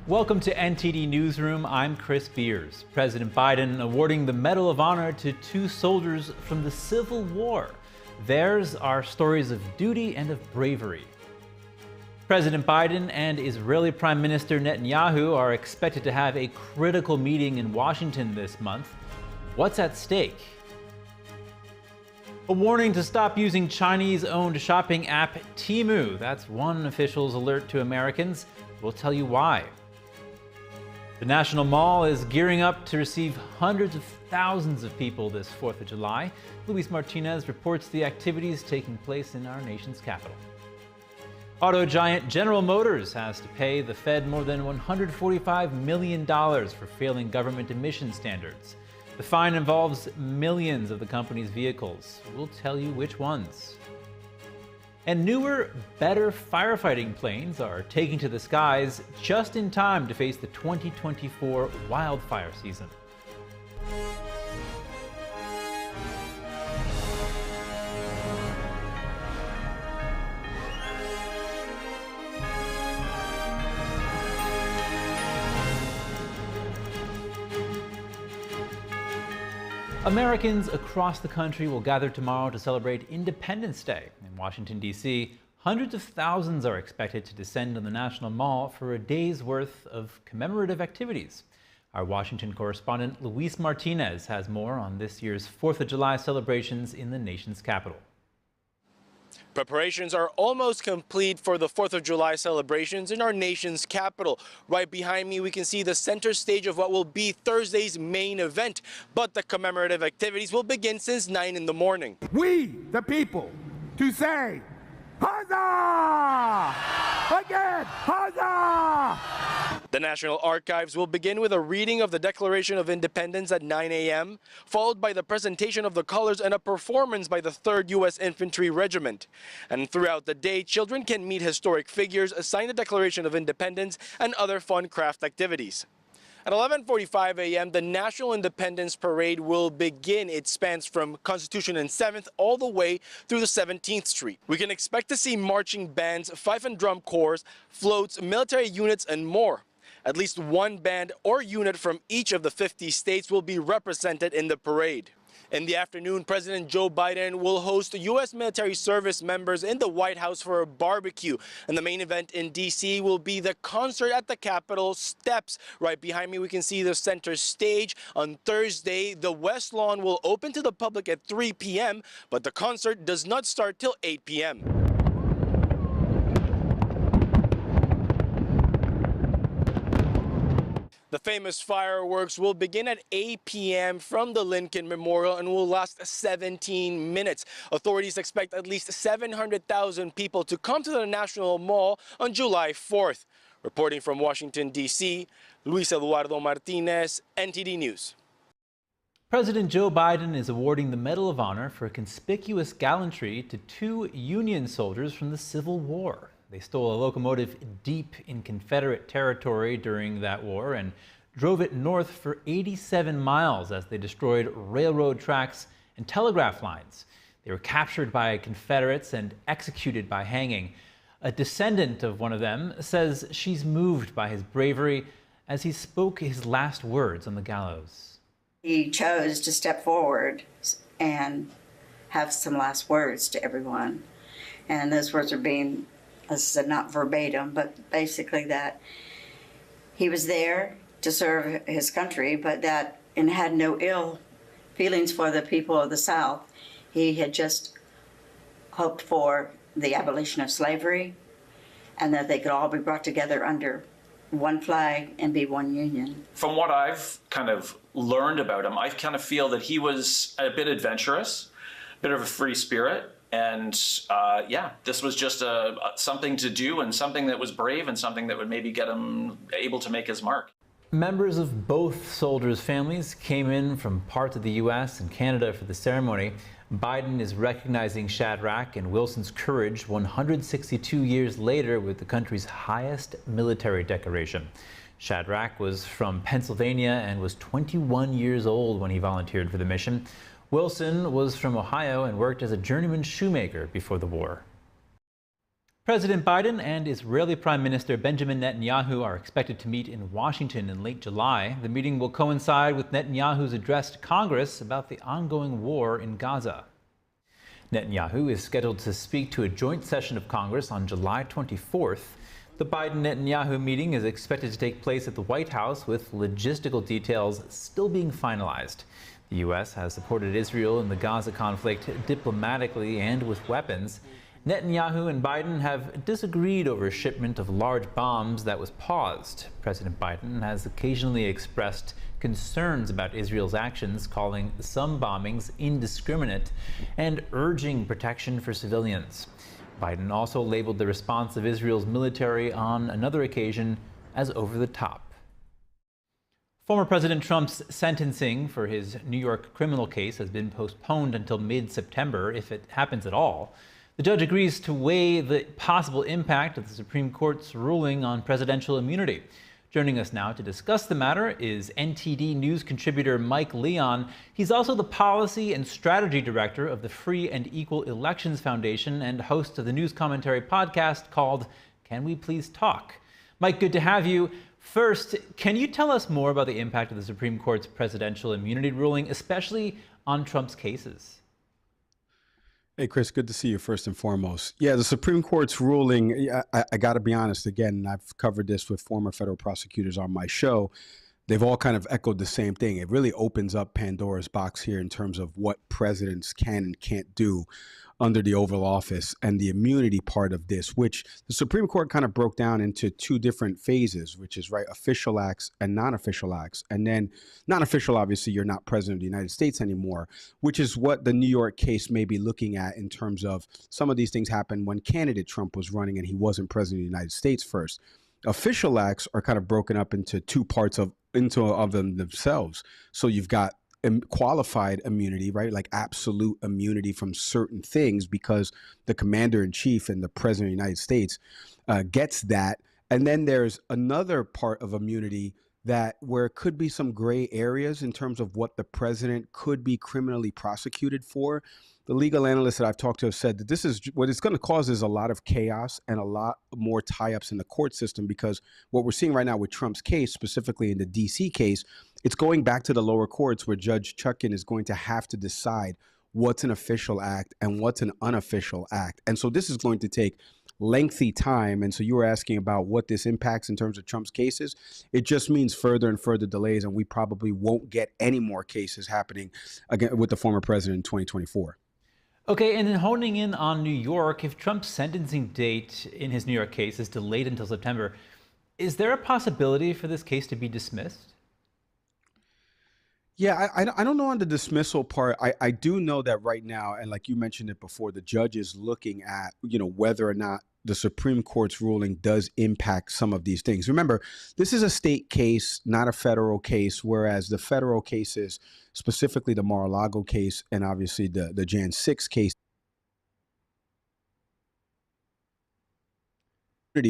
Welcome to NTD Newsroom. I'm Chris Beers. President Biden awarding the Medal of Honor to two soldiers from the Civil War. Theirs are stories of duty and of bravery. President Biden and Israeli Prime Minister Netanyahu are expected to have a critical meeting in Washington this month. What's at stake? A warning to stop using Chinese-owned shopping app Temu. That's one official's alert to Americans. We'll tell you why. The National Mall is gearing up to receive hundreds of thousands of people this 4th of July. Luis Martinez reports the activities taking place in our nation's capital. Auto giant General Motors has to pay the Fed more than $145 million for failing government emission standards. The fine involves millions of the company's vehicles. We'll tell you which ones. And newer, better firefighting planes are taking to the skies just in time to face the 2024 wildfire season. Americans across the country will gather tomorrow to celebrate Independence Day. In Washington, D.C., hundreds of thousands are expected to descend on the National Mall for a day's worth of commemorative activities. Our Washington correspondent Luis Martinez has more on this year's 4th of July celebrations in the nation's capital. Preparations are almost complete for the 4th of July celebrations in our nation's capital. Right behind me, we can see the center stage of what will be Thursday's main event. But the commemorative activities will begin since 9 in the morning. We, the people, to say, Huzzah! Again, Huzzah! The National Archives will begin with a reading of the Declaration of Independence at 9 a.m., followed by the presentation of the colors and a performance by the 3rd U.S. Infantry Regiment. And throughout the day, children can meet historic figures, sign the Declaration of Independence, and other fun craft activities. At 11:45 a.m., the National Independence Parade will begin. It spans from Constitution and 7th all the way through the 17th Street. We can expect to see marching bands, fife and drum corps, floats, military units, and more. At least one band or unit from each of the 50 states will be represented in the parade. In the afternoon, President Joe Biden will host U.S. military service members in the White House for a barbecue. And the main event in D.C. will be the concert at the Capitol steps. Right behind me, we can see the center stage. On Thursday, the West Lawn will open to the public at 3 p.m., but the concert does not start till 8 p.m. The famous fireworks will begin at 8 p.m. from the Lincoln Memorial and will last 17 minutes. Authorities expect at least 700,000 people to come to the National Mall on July 4th. Reporting from Washington, D.C., Luis Eduardo Martinez, NTD News. President Joe Biden is awarding the Medal of Honor for conspicuous gallantry to two Union soldiers from the Civil War. They stole a locomotive deep in Confederate territory during that war and drove it north for 87 miles as they destroyed railroad tracks and telegraph lines. They were captured by Confederates and executed by hanging. A descendant of one of them says she's moved by his bravery as he spoke his last words on the gallows. He chose to step forward and have some last words to everyone. And those words are being, as I said, not verbatim, but basically that he was there to serve his country, but that and had no ill feelings for the people of the South. He had just hoped for the abolition of slavery and that they could all be brought together under one flag and be one union. From what I've kind of learned about him, I kind of feel that he was a bit adventurous, a bit of a free spirit. And yeah, this was just something to do and something that was brave and something that would maybe get him able to make his mark. Members of both soldiers' families came in from parts of the U.S. and Canada for the ceremony. Biden is recognizing Shadrach and Wilson's courage 162 years later with the country's highest military decoration. Shadrach was from Pennsylvania and was 21 years old when he volunteered for the mission. Wilson was from Ohio and worked as a journeyman shoemaker before the war. President Biden and Israeli Prime Minister Benjamin Netanyahu are expected to meet in Washington in late July. The meeting will coincide with Netanyahu's address to Congress about the ongoing war in Gaza. Netanyahu is scheduled to speak to a joint session of Congress on July 24th. The Biden-Netanyahu meeting is expected to take place at the White House, with logistical details still being finalized. The U.S. has supported Israel in the Gaza conflict diplomatically and with weapons. Netanyahu and Biden have disagreed over a shipment of large bombs that was paused. President Biden has occasionally expressed concerns about Israel's actions, calling some bombings indiscriminate and urging protection for civilians. Biden also labeled the response of Israel's military on another occasion as over the top. Former President Trump's sentencing for his New York criminal case has been postponed until mid-September, if it happens at all. The judge agrees to weigh the possible impact of the Supreme Court's ruling on presidential immunity. Joining us now to discuss the matter is NTD News contributor Mike Leon. He's also the Policy and Strategy Director of the Free and Equal Elections Foundation and host of the news commentary podcast called Can We Please Talk? Mike, good to have you. First, can you tell us more about the impact of the Supreme Court's presidential immunity ruling, especially on Trump's cases? Hey, Chris, good to see you first and foremost. Yeah, the Supreme Court's ruling, I got to be honest, again, I've covered this with former federal prosecutors on my show. They've all kind of echoed the same thing. It really opens up Pandora's box here in terms of what presidents can and can't do under the Oval Office and the immunity part of this, which the Supreme Court kind of broke down into two different phases, which is official acts and non-official acts. And then non-official, obviously, you're not president of the United States anymore, which is what the New York case may be looking at in terms of some of these things happened when candidate Trump was running and he wasn't president of the United States first. Official acts are kind of broken up into two parts of them themselves. So you've got qualified immunity, right? Like absolute immunity from certain things because the commander in chief and the president of the United States gets that. And then there's another part of immunity that where it could be some gray areas in terms of what the president could be criminally prosecuted for. The legal analysts that I've talked to have said that this is what it's going to cause is a lot of chaos and a lot more tie-ups in the court system, because what we're seeing right now with Trump's case, specifically in the DC case, it's going back to the lower courts where Judge Chutkan is going to have to decide what's an official act and what's an unofficial act. And so this is going to take lengthy time. And so you were asking about what this impacts in terms of Trump's cases. It just means further and further delays, and we probably won't get any more cases happening again with the former president in 2024. Okay, and then honing in on New York, if Trump's sentencing date in his New York case is delayed until September, is there a possibility for this case to be dismissed? Yeah, I don't know on the dismissal part. I do know that right now, and like you mentioned it before, the judge is looking at, whether or not the Supreme Court's ruling does impact some of these things. Remember, this is a state case, not a federal case, whereas the federal cases, specifically the Mar-a-Lago case and obviously the Jan 6 case,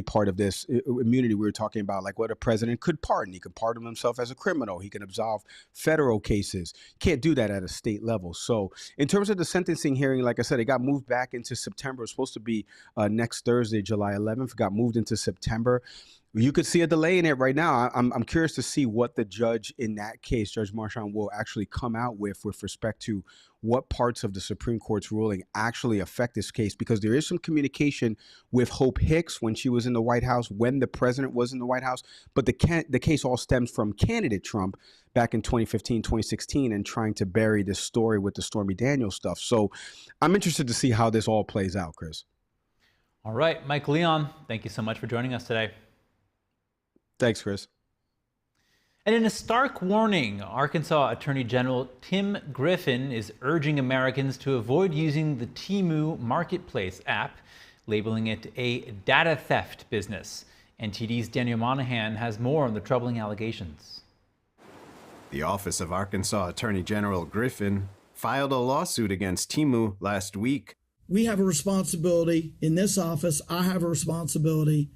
part of this immunity we were talking about, like what a president could pardon. He could pardon himself as a criminal. He can absolve federal cases. Can't do that at a state level. So in terms of the sentencing hearing, like I said, it got moved back into September. It was supposed to be next Thursday, July 11th. It got moved into September. You could see a delay in it right now. I'm curious to see what the judge in that case, Judge Marchand, will actually come out with respect to what parts of the Supreme Court's ruling actually affect this case, because there is some communication with Hope Hicks when she was in the White House, when the president was in the White House. But the case all stems from candidate Trump back in 2015, 2016, and trying to bury this story with the Stormy Daniels stuff. So I'm interested to see how this all plays out, Chris. All right, Mike Leon, thank you so much for joining us today. Thanks, Chris. And in a stark warning, Arkansas Attorney General Tim Griffin is urging Americans to avoid using the Temu marketplace app, labeling it a data theft business. NTD's Daniel Monahan has more on the troubling allegations. The Office of Arkansas Attorney General Griffin filed a lawsuit against Teemu last week. We have a responsibility in this office. I have a responsibility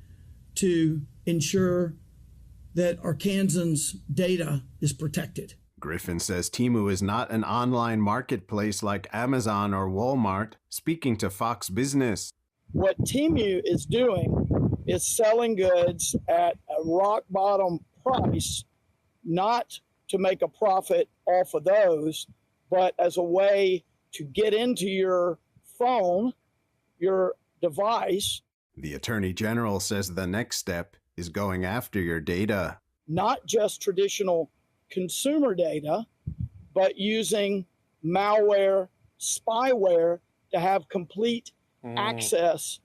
to ensure that Arkansans' data is protected. Griffin says Teemu is not an online marketplace like Amazon or Walmart. Speaking to Fox Business, What Temu is doing is selling goods at a rock bottom price, not to make a profit off of those, but as a way to get into your phone, your device. The Attorney General says the next step is going after your data. Not just traditional consumer data, but using malware, spyware to have complete access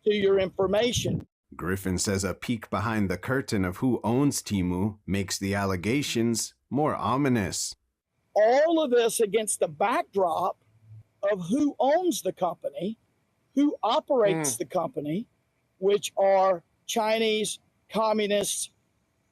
to your information. Griffin says a peek behind the curtain of who owns Temu makes the allegations more ominous. All of this against the backdrop of who owns the company, who operates the company, which are Chinese communist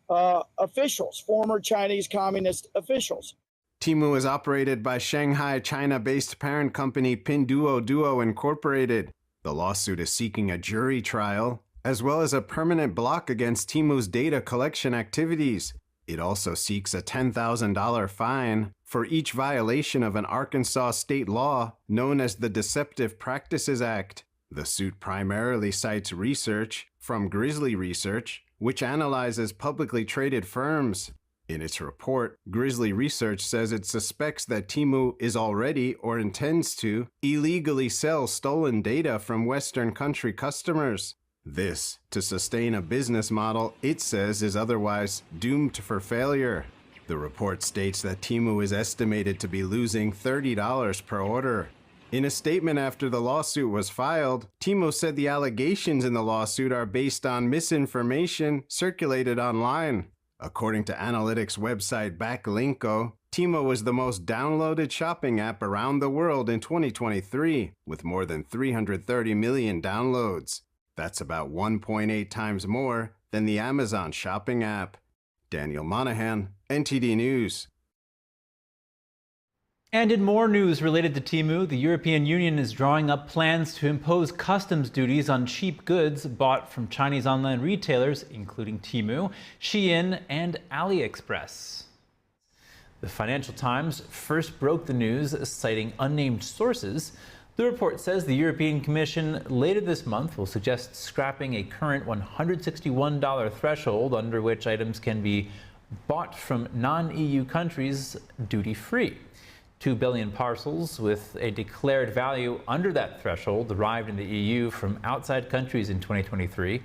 officials, former Chinese communist officials. Temu is operated by Shanghai, China-based parent company Pinduoduo Incorporated. The lawsuit is seeking a jury trial, as well as a permanent block against Temu's data collection activities. It also seeks a $10,000 fine for each violation of an Arkansas state law known as the Deceptive Practices Act. The suit primarily cites research from Grizzly Research, which analyzes publicly traded firms. In its report, Grizzly Research says it suspects that Temu is already or intends to illegally sell stolen data from Western country customers. This to sustain a business model it says is otherwise doomed for failure. The report states that Temu is estimated to be losing $30 per order. In a statement after the lawsuit was filed, Temu said the allegations in the lawsuit are based on misinformation circulated online. According to analytics website Backlinko, Temu was the most downloaded shopping app around the world in 2023, with more than 330 million downloads. That's about 1.8 times more than the Amazon shopping app. Daniel Monahan, NTD News. And in more news related to Temu, the European Union is drawing up plans to impose customs duties on cheap goods bought from Chinese online retailers, including Temu, Shein, and AliExpress. The Financial Times first broke the news, citing unnamed sources. The report says the European Commission later this month will suggest scrapping a current $161 threshold under which items can be bought from non-EU countries duty-free. 2 billion parcels with a declared value under that threshold arrived in the EU from outside countries in 2023.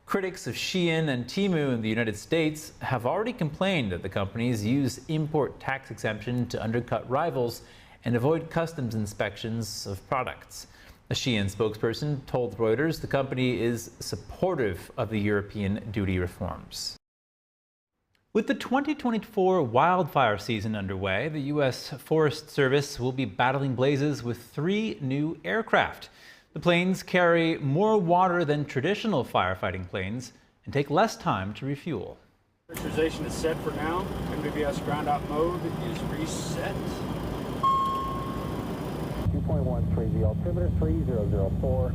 Critics of Shein and Temu in the United States have already complained that the companies use import tax exemption to undercut rivals and avoid customs inspections of products. A Shein spokesperson told Reuters the company is supportive of the European duty reforms. With the 2024 wildfire season underway, the U.S. Forest Service will be battling blazes with 3 new aircraft. The planes carry more water than traditional firefighting planes and take less time to refuel. Pressurization is set for now. MWS ground out mode is reset. 2.13, altimeter 3004.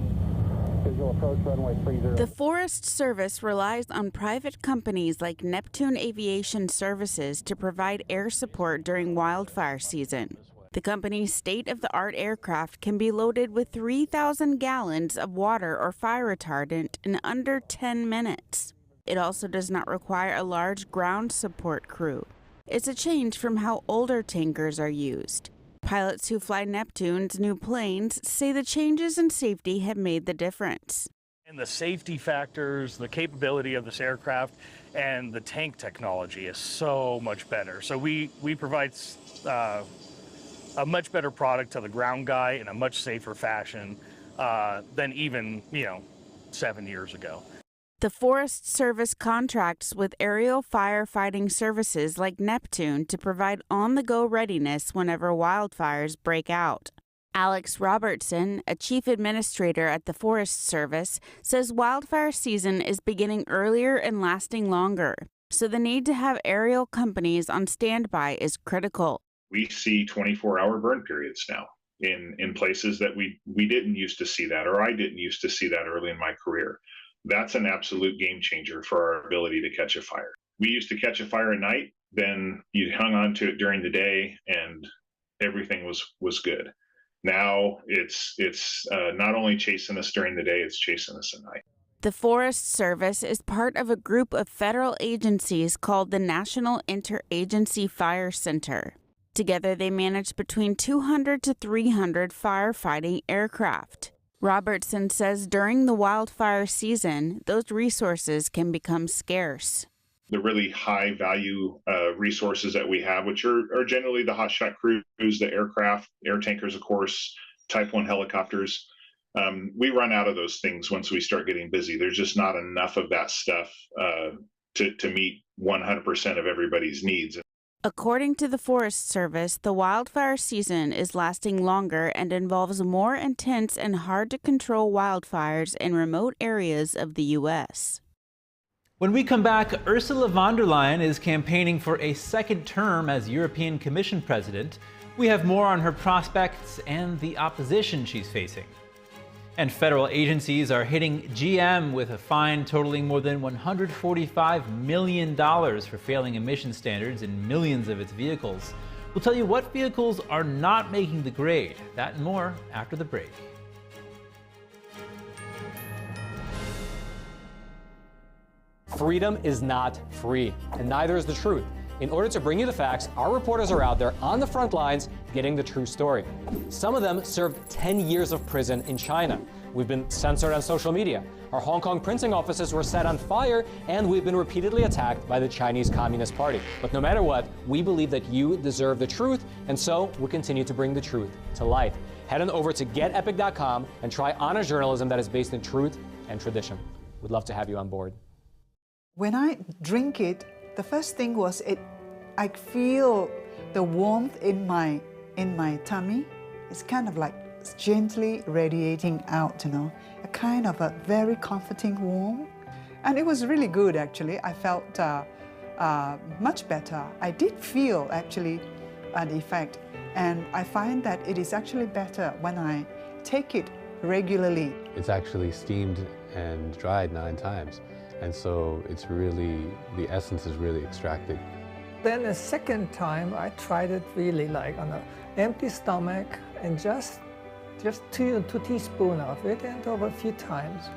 Approach runway 30. The Forest Service relies on private companies like Neptune Aviation Services to provide air support during wildfire season. The company's state-of-the-art aircraft can be loaded with 3,000 gallons of water or fire retardant in under 10 minutes. It also does not require a large ground support crew. It's a change from how older tankers are used. Pilots who fly Neptune's new planes say the changes in safety have made the difference. And the safety factors, the capability of this aircraft, and the tank technology is so much better. So we provide a much better product to the ground guy in a much safer fashion than even, 7 years ago. The Forest Service contracts with aerial firefighting services like Neptune to provide on-the-go readiness whenever wildfires break out. Alex Robertson, a chief administrator at the Forest Service, says wildfire season is beginning earlier and lasting longer, so the need to have aerial companies on standby is critical. We see 24-hour burn periods now in places that we didn't used to see that, or I didn't used to see that early in my career. That's an absolute game changer for our ability to catch a fire. We used to catch a fire at night, then you hung on to it during the day and everything was good. Now it's not only chasing us during the day, it's chasing us at night. The Forest Service is part of a group of federal agencies called the National Interagency Fire Center. Together, they manage between 200 to 300 firefighting aircraft. Robertson says during the wildfire season, those resources can become scarce. The really high value resources that we have, which are generally the hotshot crews, the aircraft, air tankers, of course, Type 1 helicopters. We run out of those things once we start getting busy. There's just not enough of that stuff to meet 100% of everybody's needs. According to the Forest Service, the wildfire season is lasting longer and involves more intense and hard-to-control wildfires in remote areas of the U.S. When we come back, Ursula von der Leyen is campaigning for a second term as European Commission president. We have more on her prospects and the opposition she's facing. And federal agencies are hitting GM with a fine totaling more than $145 million for failing emission standards in millions of its vehicles. We'll tell you what vehicles are not making the grade. That and more after the break. Freedom is not free, and neither is the truth. In order to bring you the facts, our reporters are out there on the front lines getting the true story. Some of them served 10 years of prison in China. We've been censored on social media. Our Hong Kong printing offices were set on fire, and we've been repeatedly attacked by the Chinese Communist Party. But no matter what, we believe that you deserve the truth, and so we continue to bring the truth to light. Head on over to getepoch.com and try honest journalism that is based in truth and tradition. We'd love to have you on board. When I drink it, the first thing was I feel the warmth in my tummy. It's kind of like gently radiating out, a kind of a very comforting warmth. And it was really good, actually. I felt much better. I did feel, actually, the effect. And I find that it is actually better when I take it regularly. It's actually steamed and dried 9 times. And so it's really, the essence is really extracted. Then the second time, I tried it really like on an empty stomach and just 2 teaspoons of it, and over a few times.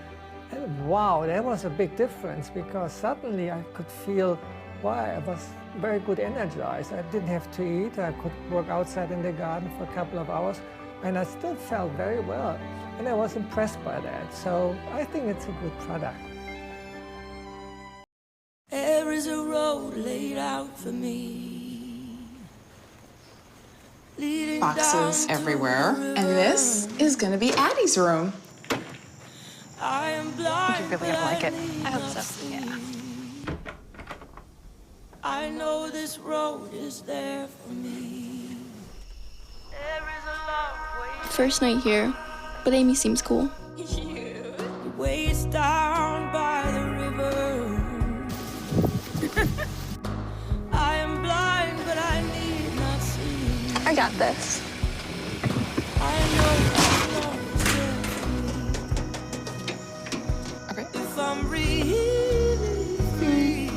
And wow, that was a big difference, because suddenly I could feel, wow, I was very good energized. I didn't have to eat. I could work outside in the garden for a couple of hours, and I still felt very well. And I was impressed by that. So I think it's a good product. There is a road laid out for me. Boxes everywhere. And this is going to be Addie's room. I am blind, you're really going to like it. I hope so. Yeah. I know this road is there for me. There is a long way. First night here, but Amy seems cool. Ways down by the river. I am blind, but I need not see. I got this. I know this road is there for me. Okay. If I'm really free,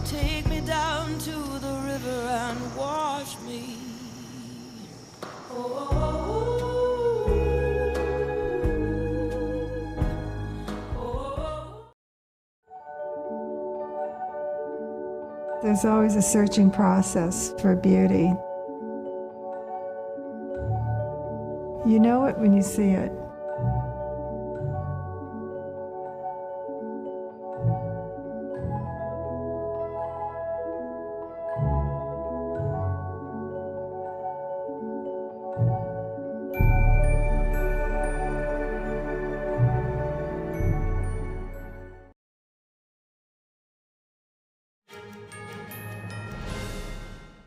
take me down to the river and wash me. There's always a searching process for beauty. You know it when you see it.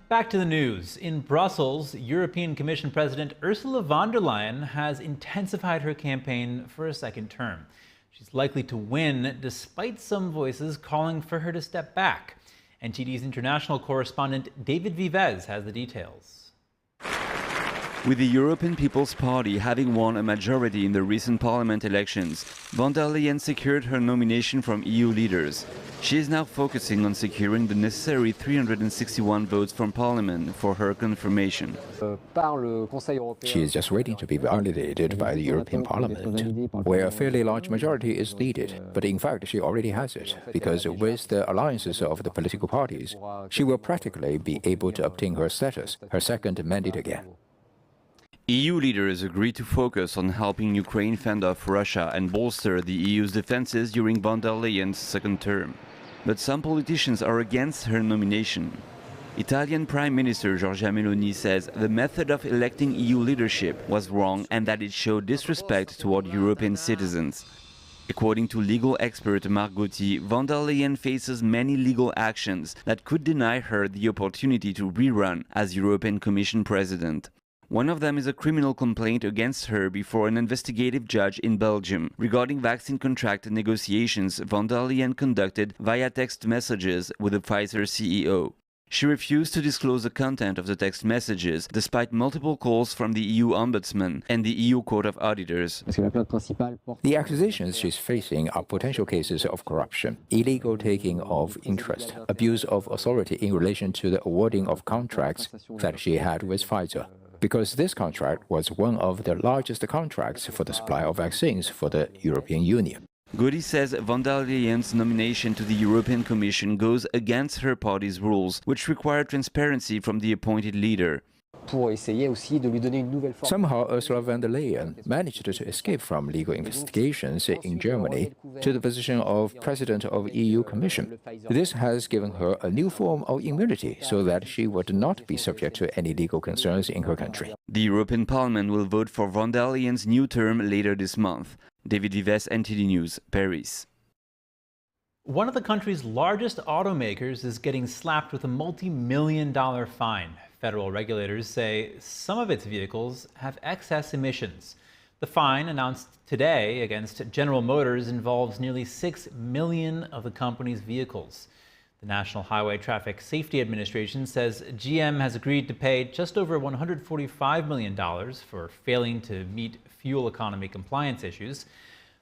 Back to the news. In Brussels, European Commission President Ursula von der Leyen has intensified her campaign for a second term. She's likely to win, despite some voices calling for her to step back. NTD's international correspondent David Vivez has the details. With the European People's Party having won a majority in the recent parliament elections, von der Leyen secured her nomination from EU leaders. She is now focusing on securing the necessary 361 votes from Parliament for her confirmation. She is just waiting to be validated by the European Parliament, where a fairly large majority is needed. But in fact, she already has it, because with the alliances of the political parties, she will practically be able to obtain her status, her second mandate again. EU leaders agreed to focus on helping Ukraine fend off Russia and bolster the EU's defenses during von der Leyen's second term. But some politicians are against her nomination. Italian Prime Minister Giorgia Meloni says the method of electing EU leadership was wrong and that it showed disrespect toward European citizens. According to legal expert Mark Gotti, von der Leyen faces many legal actions that could deny her the opportunity to rerun as European Commission President. One of them is a criminal complaint against her before an investigative judge in Belgium regarding vaccine contract negotiations von der Leyen conducted via text messages with the Pfizer CEO. She refused to disclose the content of the text messages despite multiple calls from the EU Ombudsman and the EU Court of Auditors. The accusations she's facing are potential cases of corruption, illegal taking of interest, abuse of authority in relation to the awarding of contracts that she had with Pfizer, because this contract was one of the largest contracts for the supply of vaccines for the European Union. Gotti says von der Leyen's nomination to the European Commission goes against her party's rules, which require transparency from the appointed leader. Somehow Ursula von der Leyen managed to escape from legal investigations in Germany to the position of President of EU Commission. This has given her a new form of immunity so that she would not be subject to any legal concerns in her country. The European Parliament will vote for von der Leyen's new term later this month. David Vives, NTD News, Paris. One of the country's largest automakers is getting slapped with a multi-million-dollar fine. Federal regulators say some of its vehicles have excess emissions. The fine announced today against General Motors involves nearly 6 million of the company's vehicles. The National Highway Traffic Safety Administration says GM has agreed to pay just over $145 million for failing to meet fuel economy compliance issues.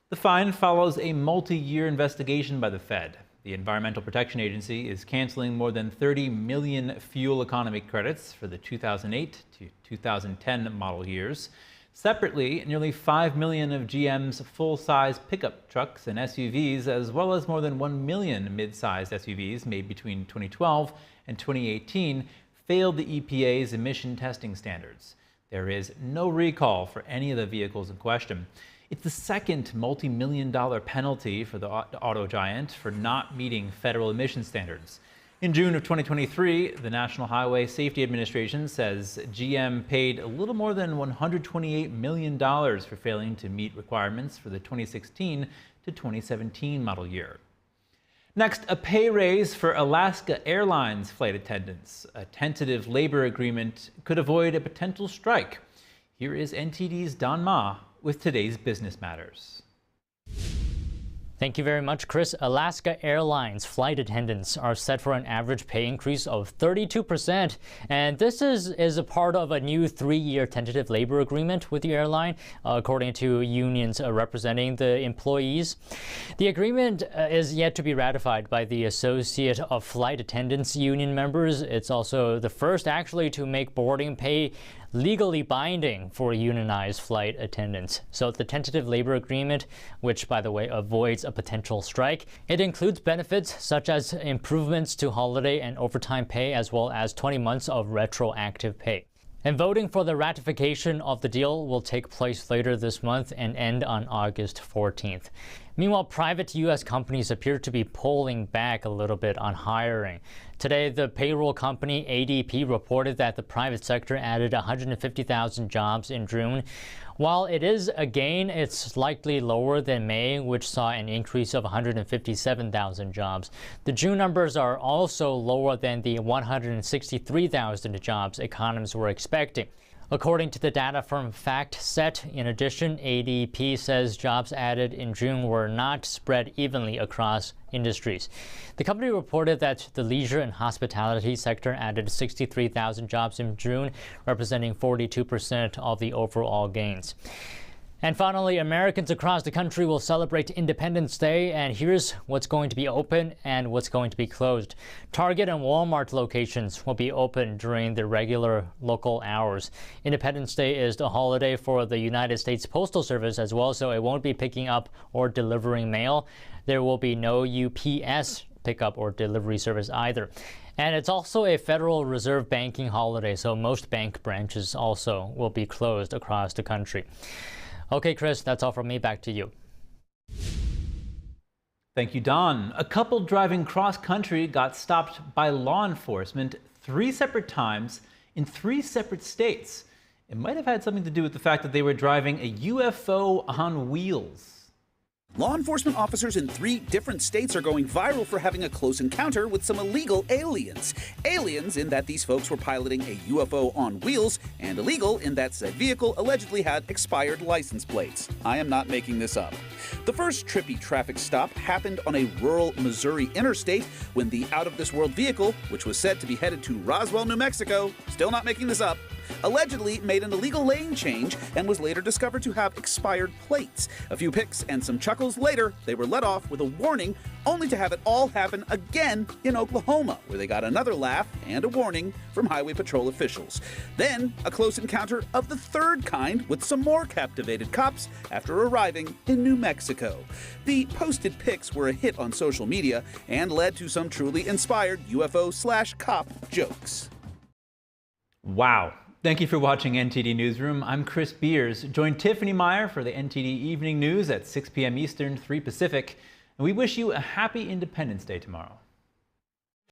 The fine follows a multi-year investigation by the Fed. The Environmental Protection Agency is canceling more than 30 million fuel economy credits for the 2008 to 2010 model years. Separately, nearly 5 million of GM's full-size pickup trucks and SUVs, as well as more than 1 million mid-sized SUVs made between 2012 and 2018, failed the EPA's emission testing standards. There is no recall for any of the vehicles in question. It's the second multi-million-dollar penalty for the auto giant for not meeting federal emission standards. In June of 2023, the National Highway Safety Administration says GM paid a little more than $128 million for failing to meet requirements for the 2016 to 2017 model year. Next, a pay raise for Alaska Airlines flight attendants. A tentative labor agreement could avoid a potential strike. Here is NTD's Don Ma with today's Business Matters. Thank you very much, Chris. Alaska Airlines flight attendants are set for an average pay increase of 32%. And this is a part of a new 3-year tentative labor agreement with the airline, according to unions representing the employees. The agreement is yet to be ratified by the Associate of Flight Attendants union members. It's also the first actually to make boarding pay legally binding for unionized flight attendants. So the tentative labor agreement, which by the way avoids a potential strike, it includes benefits such as improvements to holiday and overtime pay, as well as 20 months of retroactive pay. And voting for the ratification of the deal will take place later this month and end on August 14th. Meanwhile, private U.S. companies appear to be pulling back a little bit on hiring. Today, the payroll company ADP reported that the private sector added 150,000 jobs in June. While it is a gain, it's likely lower than May, which saw an increase of 157,000 jobs. The June numbers are also lower than the 163,000 jobs economists were expecting. According to the data from FactSet, in addition, ADP says jobs added in June were not spread evenly across industries. The company reported that the leisure and hospitality sector added 63,000 jobs in June, representing 42% of the overall gains. And finally, Americans across the country will celebrate Independence Day, and here's what's going to be open and what's going to be closed. Target and Walmart locations will be open during the regular local hours. Independence Day is the holiday for the United States Postal Service as well, so it won't be picking up or delivering mail. There will be no UPS pickup or delivery service either. And it's also a Federal Reserve banking holiday, so most bank branches also will be closed across the country. Okay, Chris, that's all from me. Back to you. Thank you, Don. A couple driving cross-country got stopped by law enforcement 3 separate times in 3 separate states. It might have had something to do with the fact that they were driving a UFO on wheels. Law enforcement officers in 3 different states are going viral for having a close encounter with some illegal aliens. Aliens in that these folks were piloting a UFO on wheels, and illegal in that said vehicle allegedly had expired license plates. I am not making this up. The first trippy traffic stop happened on a rural Missouri interstate when the out-of-this-world vehicle, which was said to be headed to Roswell, New Mexico, still not making this up, allegedly made an illegal lane change and was later discovered to have expired plates. A few pics and some chuckles later, they were let off with a warning, only to have it all happen again in Oklahoma, where they got another laugh and a warning from Highway Patrol officials. Then, a close encounter of the third kind with some more captivated cops after arriving in New Mexico. The posted pics were a hit on social media and led to some truly inspired UFO/cop jokes. Wow. Thank you for watching NTD Newsroom. I'm Chris Beers. Join Tiffany Meyer for the NTD Evening News at 6 p.m. Eastern, 3 Pacific. And we wish you a happy Independence Day tomorrow.